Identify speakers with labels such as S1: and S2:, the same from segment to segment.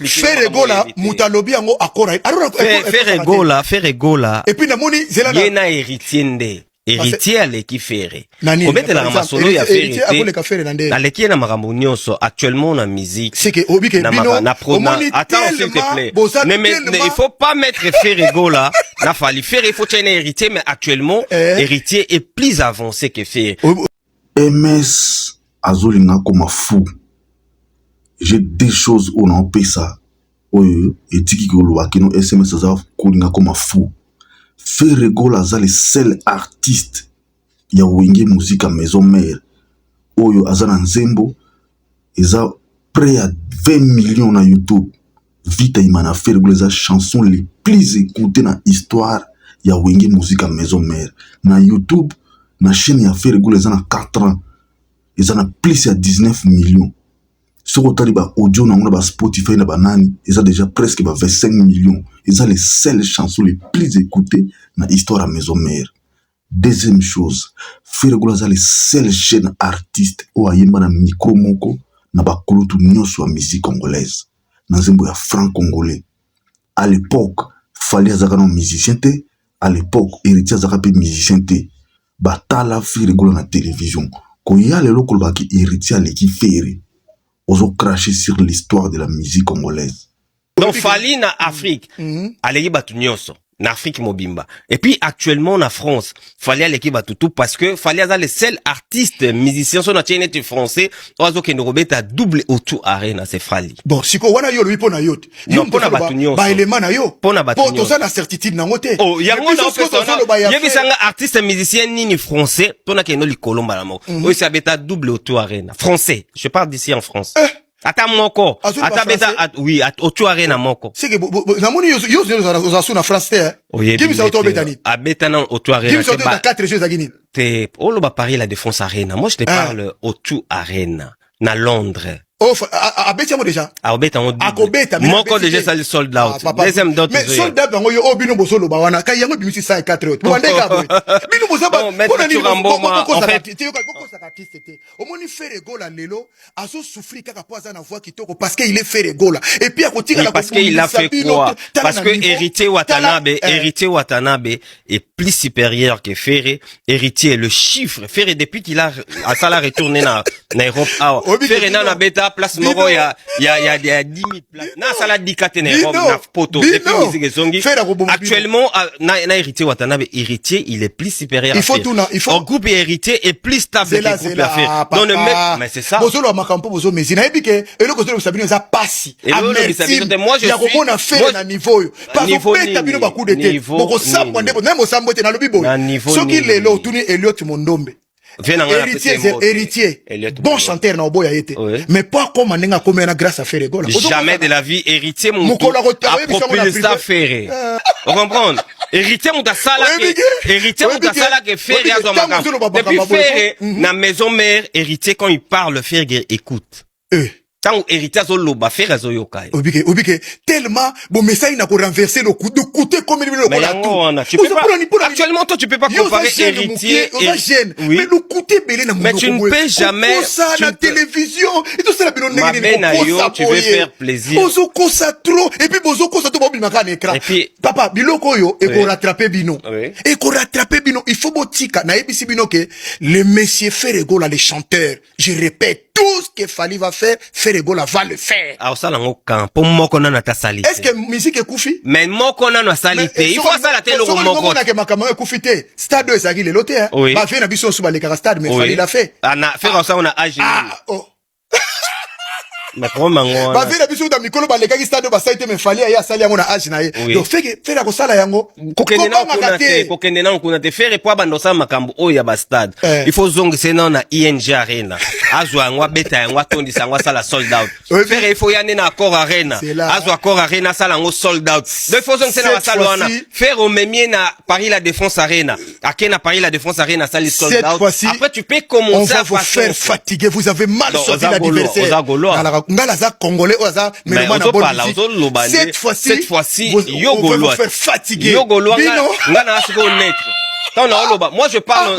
S1: Faire Egola, Moutalobi yango akora.
S2: Faire Egola.
S1: Et puis namoni zelana.
S2: Yena héritier nde. Héritier aleki Fere. Obetela masolo ya Fere. Aleki na makambo nyonso actuellement na musique.
S1: C'est que obike bino.
S2: Attends s'il te plaît. Il faut pas mettre Fere Egola. Na fali Fere, il faut tenir héritier, mais actuellement héritier est plus avancé que Fere.
S3: MS azolinga comme fou. J'ai des choses où on peut ça. Oyo etiki ko lo akino SMS aza kolinga comme fou. Faire Egola aza le seul artiste ya wenge musique à maison mère. Oyo aza na nzembo eza près à 20 millions na YouTube. Vita imana Faire Egola eza chanson les plus écoutées na histoire ya wenge musique à maison mère. Na YouTube na chaîne ya Faire Egola eza na 4 ans. Eza na plus à 19 millions. Ce que ba audio na ba Spotify na banani, ils ont déjà presque 25 millions. Ils ont les seules chansons les plus écoutées dans l'histoire à maison mère. Deuxième chose, Faire Egola za les seules chaînes artistes au ayemba na micro moko na ba kulutu nyonso ya musique congolaise. Na zembo ya franc congolais. À l'époque, Fally azaka no musicien te, à l'époque, Héritier azaka pe musicien te. Ba tala Faire Egola na télévision. Ko ya lelo ko baki Héritier aleki Fere. Ils ont craché sur l'histoire de la musique congolaise.
S2: Donc, Fally na Afrique, aleki batu nyonso, na Afrique mobimba. Et puis, actuellement, en France, Fally aleki batu tout parce que Fally aza le seul artiste, musicien, son chaîne français, oazo kende robeta double auto arena, c'est Fally.
S1: Bon, siko wana yo lui pona yot.
S2: Non, pona batu nyonso.
S1: Ba élément na yo.
S2: Pona batu nyonso.
S1: Po, to na certitude na ngote.
S2: Oh, yango na opesona. Yebi sanga artiste, musicien, nini français, tona kendo li kolomba la moko. Oui, ça beta double auto arena. Français. Je parle d'ici en France. Ata moko. Ata beta, oui, auto arena moko.
S1: C'est que, namoni yo na France te, hein. Kimi sa auto betani.
S2: A beta na auto arena.
S1: Kimi sa auto na 4 jeux à Guinée.
S2: Te, olo ba Paris la Défense Arena. Moi, je te parle auto arena. Na Londres.
S1: Oh, a beta mo déjà.
S2: A beta mo.
S1: Akobeta.
S2: Moko déjà ça le sold out. Deuxième d'autres.
S1: Mais sold out ngo yo obino bosolo ba wana. Kay yango bimisi 104 autres. Bande ka boy. Bino bosa ba.
S2: Pona ni
S1: en fait, te yo ko sa artiste te. Omoni Faire Egola lelo, azo souffrir kaka poza na voix kitoko parce qu'il est Faire Egola. Et puis à côté la
S2: parce qu'il a fait quoi? Parce que Héritier Watanabe est plus supérieur que Faire. Héritier le chiffre. Faire depuis qu'il a ça l'a retourné na Europe. Faire na beta place moro ya 10 000 places. Na sala dikate na Europe na poto. Depuis musique zongi. Actuellement na Héritier Watanabe, Héritier il est plus supérieur.
S1: Il faut
S2: un groupe Héritier est plus stable que le groupe Faire. Non le mec, mais c'est ça.
S1: Bozolo makampo bozo mezi na ebike eloko zolo sabino za passi.
S2: Moi je suis
S1: komona Faire na niveau yo. Parce que tabino ba coup de tête. Boko sambwa ndebo na mo sambwa te na lobi boy. Soki lelo tuni Elliot Mondombe. Héritier. Bon chanteur na oboya yete. Mais pas comme on comme grâce à Faire Egola.
S2: Jamais de la vie Héritier mon a propulsé ça Faire. On comprend. Héritier mon sala que Faire ya zomaka. Depuis Faire na maison mère Héritier quand il parle Faire écoute. Tant Héritier zoloba Faire zoyoka.
S1: Obike tellement bon message n'a ko renverser le coup de coûter comme il le
S2: cola. Actuellement toi tu peux pas comparer Héritier et
S1: mais le coûter belé na
S2: mais tu ne peux jamais
S1: ça la télévision et tout ça la bino
S2: négé tu veux faire plaisir.
S1: Bozo kosa trop et puis bozo kosa to bobi makana écran. Papa biloko yo et ko rattraper bino. Et ko rattraper bino il faut botika na ebisi bino que le monsieur Faire Egola les chanteurs. Je répète tout ce que Fally va faire, Faire Egola va le faire.
S2: Ah, ça, l'ango camp. Pour moko na ta salite.
S1: Est-ce que musique est koufi?
S2: Mais moko na salite. Il faut ça la télé au moko.
S1: Na ke makama est koufi te. Stade 2 ezaki le lote, hein. Ba fait na biso suba le stade, mais Fally l'a fait.
S2: Ah, na, faire ça, on a agi.
S1: Ah, oh.
S2: Mais pour mango.
S1: Ba fait na biso da mikolo ba le stade ba saite me Fally ya sali yango na agi na ye. Donc fait la ko sala yango.
S2: Kokende na kuna te faire po bando sa makambo o ya ba stade. Il faut zongi c'est na ING Arena. Azwa ngwa beta ngwa tondi sangwa sala sold out. Faire il faut yane na Accor Arena. Azwa Accor Arena sala ngo sold out. Donc il faut zongi c'est na sala wana. Faire au memie na Paris la Défense Arena. Akena Paris la Défense Arena sali sold out. Après tu peux commencer
S1: à vous faire fatiguer, vous avez mal sorti l'adversaire. Ngala za congolais oza mais cette fois-ci yo golois
S2: faire fatiguer yo golois ngana asiko naître Moi je parle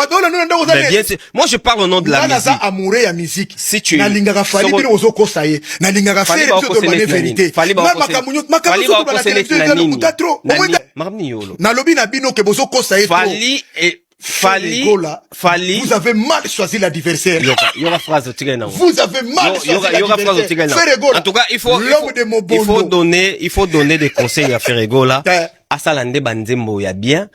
S2: moi je parle au nom de la musique.
S1: Amoureux ya musique.
S2: Si tu
S1: na lingaka fali bino ozo kosaye na lingaka faire biso de la vérité. Na lobi na bino ke bozo kosaye
S2: Fali,
S1: vous avez mal choisi l'adversaire.
S2: Il y aura phrase
S1: vous avez mal choisi l'adversaire.
S2: En tout cas, il faut donner des conseils à Ferregola. Asala nde banzembo ya bien,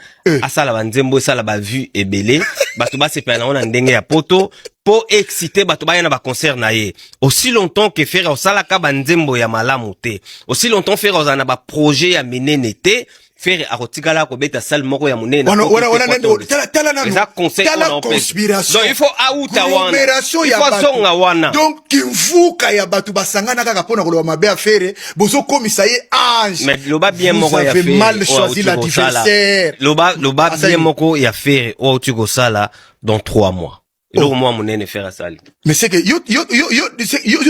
S2: asala banzembo sala ba vue et belé, bato ba se pena on ndenge ya poto, po exciter bato ba yana ba concert na ye. Aussi longtemps que faire osala ka banzembo ya malamu te. Aussi longtemps faire osana ba projet ya menene te. Faire arotikala ko beta salle moko ya munene na conspiration. Donc il faut auta wana. Il faut zonga wana.
S1: Donc kimvuka ya batu basangana kaka pona ko mabe affaire bozo komisa ye ange.
S2: Mais loba bien moko ya faire.
S1: Mal choisi l'adversaire.
S2: Loba bien moko ya faire o tu go sala dans 3 mois. Et au moins munene faire salle.
S1: Mais c'est que yo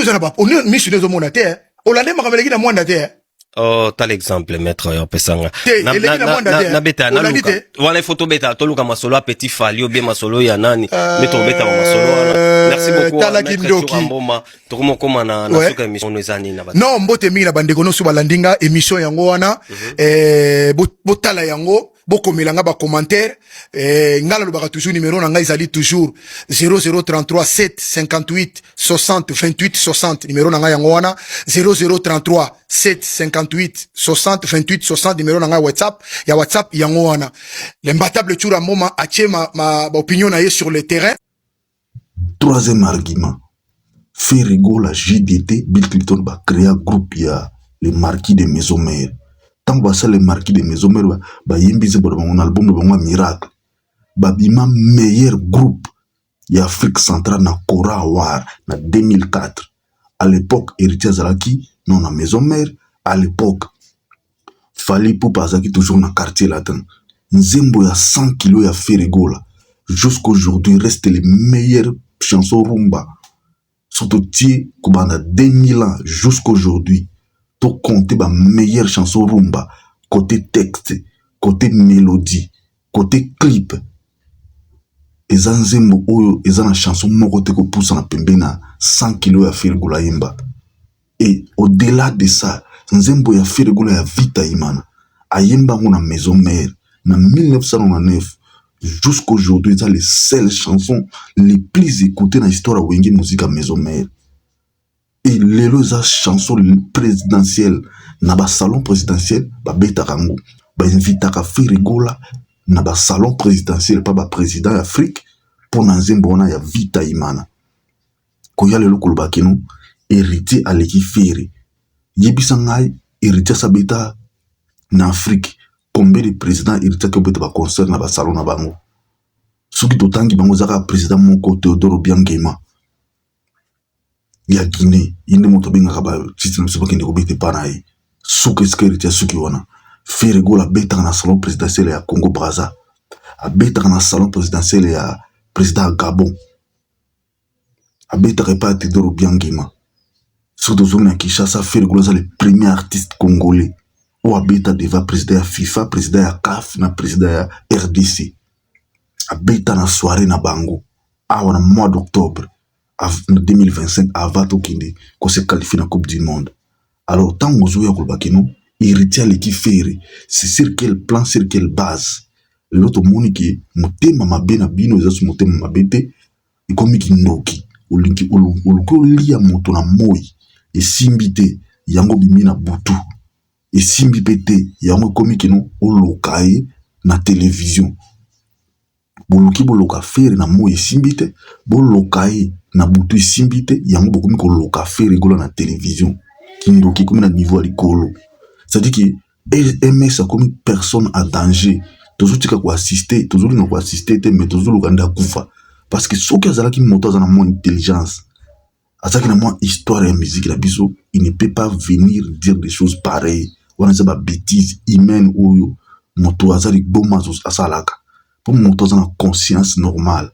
S1: zana ba on est mis sur les homonatés. Olande makameli na mwanda te.
S2: Oh, t'as l'exemple, maître, yo, pesanga. Na beta, na luka. Wana photo beta, to luka masolo petit fali, obe masolo ya nani. Meto beta masolo. Merci beaucoup.
S1: Tala kindoki.
S2: Tokomo koma na suka émission nozani na bata.
S1: Non, mbote mingi na bandeko no suba landinga émission yango wana. Botala yango. Boko milanga ba commentaire ngala lo baka toujours numéro na ngai zali toujours 0033 7 58 60 28 60 numéro na ngai yango wana 0033 7 58 60 28 60 numéro na ngai WhatsApp yango wana l'imbattable Tchoura Moma atie ma opinion na ye sur le terrain.
S3: Troisième argument, Ferregola la JDT Bill Clinton ba créer un groupe ya les marquis de maison mère. Tant que les marquis de maison mère ba yembize pour mon album de mon miracle ba bima meilleur groupe ya Afrique centrale na Kora War na 2004 à l'époque Héritier Zalaki non na maison mère à l'époque Fali Poupa Zaki toujours na quartier latin nzembo ya 100 kilos ya Ferregola jusqu'aujourd'hui reste les meilleures chansons rumba surtout tie kubanda 2000 ans jusqu'aujourd'hui. To compter ba meilleure chanson rumba côté texte, côté mélodie, côté clip. Eza nzembo oyo eza na chanson moko te ko poussa na pembe na 100 kilos ya Ferregola yemba. Et au-delà de ça, nzembo ya Ferregola ya Vita Imana ayemba na maison mère na 1999 jusqu'aujourd'hui eza les seules chansons les plus écoutées dans l'histoire de Wenge musique à maison mère. Et les chansons présidentielles na ba salon présidentiel ba beta kango ba invita ka Ferregola na ba salon présidentiel pa ba président d'Afrique pour nzembo na ya Vita Imana ko ya lelo koloba kino héritier aleki fere yebisa ngai héritier sabeta na Afrique combien de présidents héritier ko beta ba concert na ba salon na bango soki totangi bango zaka président moko Théodore Obiangema ya Guinée inde moto benga kaba système soba kende ko bete panayi souke sécurité souki wana Ferregola beta na salon présidentiel ya Congo Brazza a beta na salon présidentiel ya président Gabon a beta pas Théodore Obiangema surtout zone ya Kinshasa Ferregola c'est le premier artiste congolais ou a beta devant président ya FIFA président ya CAF na président ya RDC a beta na soirée na bango a wana mois d'octobre en 2025 avant Tokinde qu'on se qualifie dans la Coupe du Monde. Alors tant que vous avez héritier l'équipe ferré, c'est sur quel plan, sur quelle base. L'autre monde qui monte mama bena bino les monte mama bete et comme qui noki ou lia moto na moi et simbite yango bimina butu et simbipete yango comme qui no olokaye na télévision. Boloki boloka ferré na moi et simbite bolokaye na butu simbite yango bokomi ko loka Ferregola na télévision kindoki comme na niveau à likolo c'est-à-dire que MS a comme personne à danger toujours tika ko assister toujours na ko assister mais toujours lukanda kufa parce que soki azala ki moto azana mon intelligence azaki na mon histoire et musique la biso il ne peut pas venir dire des choses pareilles wana za ba bêtises humaines ou moto azali bomazo asalaka pour moto azana conscience normale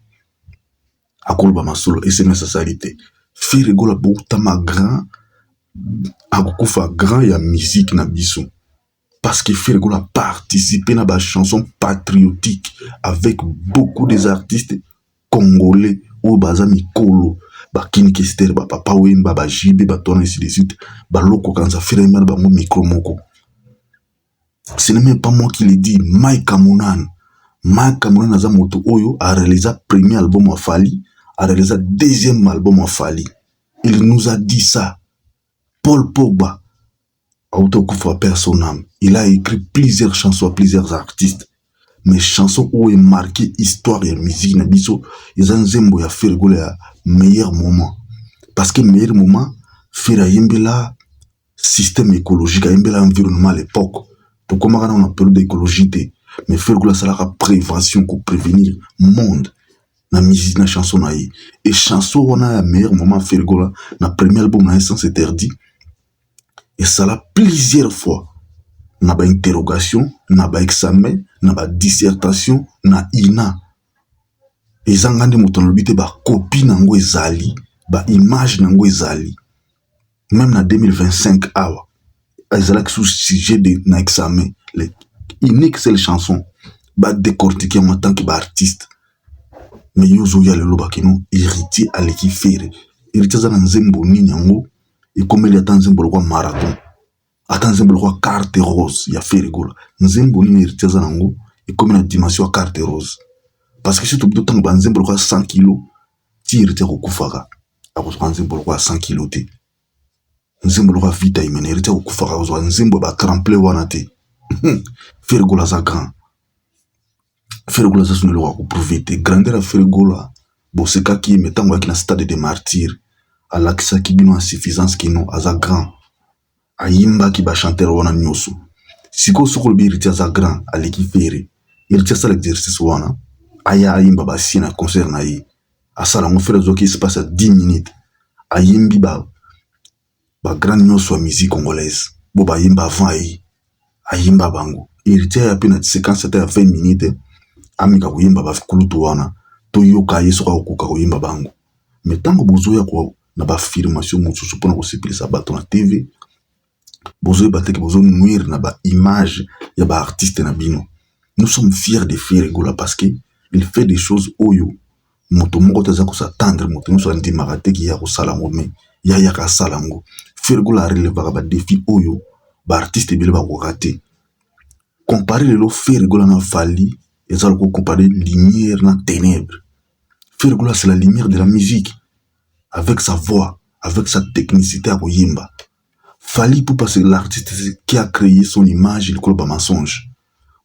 S3: akoloba masolo SMS salite Ferregola botama grand akukufa grand ya musique na biso parce que Ferregoul a participé à la chanson patriotique avec beaucoup des artistes congolais ou bazami kolo ba King Kester ba Papa Wemba ba JB ba Tona ainsi de suite ba loko kanza Ferregoul ba mo micro moko. Ce n'est même pas moi qui le dis, Mike Amunan aza moto oyo a réalisé premier album à Fali, a réalisé deuxième album à Fali. Il nous a dit ça. Paul Pogba autokufa personne âme. Il a écrit plusieurs chansons à plusieurs artistes. Mais chansons où est marqué histoire et musique nabiso, ils ont zembo ya Ferregoul ya meilleur moment. Parce que meilleur moment, Ferregoul yembela système écologique, yembela environnement à l'époque. Donc comment on a peur d'écologie, mais Ferregoul ça la prévention pour prévenir monde. Na musique na chanson na yi. Et chanson on a meilleur moment Ferregoul na premier album na Essence Interdit. Et ça l'a plusieurs fois. Na ba interrogation, na ba examen, na ba dissertation, na ina. Et zangande motonolobite ba copie nango ezali, ba image nango ezali. Même na 2025 awa, ezalaki sous sujet de na examen, les unique seule chanson ba décortiquer en tant que ba artiste. Mais yozo ya lelo ba kino héritier aleki Ferre. Héritier za na nzembo nini yango et comme il y a tant nzembo kwa marathon. Ata nzembo kwa carte rose ya Ferregoul. Nzembo nini héritier za nango et comme la dimension à carte rose. Parce que surtout tant ba nzembo kwa 100 kg, ti héritier ko kufaka. Ako nzembo kwa 100 kg te. Nzembo kwa vita imene héritier ko kufaka zo nzembo ba tremplé wana te. Ferregoul aza grand. Ferregoul aza sunelo ko prouver te grandeur à Ferregoul boseka ki metango ki na stade de martyr alakisa ki bino insuffisance kino aza grand ayimba ki ba chanteur wana nyoso siko soko bi héritier aza grand aleki Ferre héritier ça l'exercice wana aya ayimba ba si na concert na yi asala mo Ferre zo ki se passe à 10 minutes ayimbi ba grand nyoso wa musique congolaise bo ba yimba avant yi ayimba bango héritier ya pena séquence c'était à 20 minutes amika kuyimba ba kulutu wana to yoka yeso ka okuka kuyimba bango mais tango bozoya kwa na ba affirmation mosusu pona ko sepelisa bato na TV bozoya bateke bozo nuire na ba image ya ba artiste na bino. Nous sommes fiers de Ferregoul parce que il fait des choses oyo moto moko taza ko s'attendre moto nous soit ndimaka te ki ya ko sala ngome ya ka sala ngo. Ferregoul a relevé ba défi oyo ba artiste bile ba ko rater. Comparer le Ferregoul na Fali et ça le comparer lumière na ténèbres. Ferregoul c'est la lumière de la musique avec sa voix, avec sa technicité à Koyimba. Fali pour passer l'artiste qui a créé son image, il colle pas mensonge.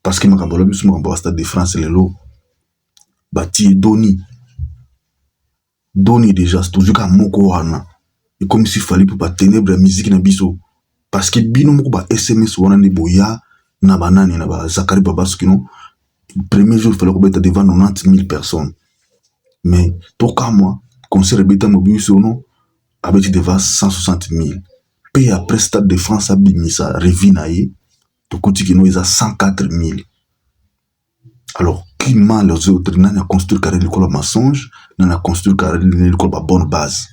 S3: Parce que Makambolo bis Makambolo Stade de France le lot bati Doni déjà c'est toujours comme moko wana. Et comme si Fali pour pas ténèbres la musique na biso parce que bino moko ba SMS wana ne boya na banane na ba Zakari Babaskino premier jour il fallait qu'on devant 90 000 personnes. Mais pourquoi moi concert beta mobile sur nous avec devant 160 000. Puis après Stade de France a bimisa revinaye to continue nous à 104 000. Alors qui m'a les autres n'a construit carré l'école mensonge n'a construit carré l'école bonne base.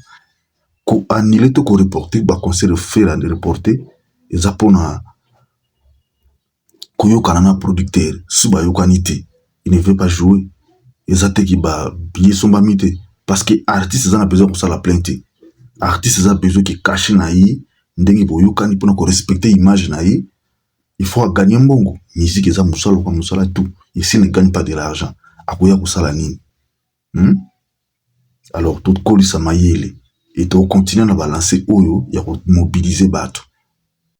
S3: Ko annulé to ko reporter ba concert faire en reporter et ça pona ko yoka na producteur suba yokanité il ne veut pas jouer et ça te qui ba billet son ba mité. Parce que artiste ça a besoin pour ça la plainte. Artiste ça a besoin qui cache na yi ndenge boyokani pour ko respecter image na yi. Il faut gagner mbongo. Musique ça musala kwa musala tout. Ici ne gagne pas de l'argent. Akoya kusala nini. Alors tout koli sa mayele et to continuer na balancer oyo ya ko mobiliser bato.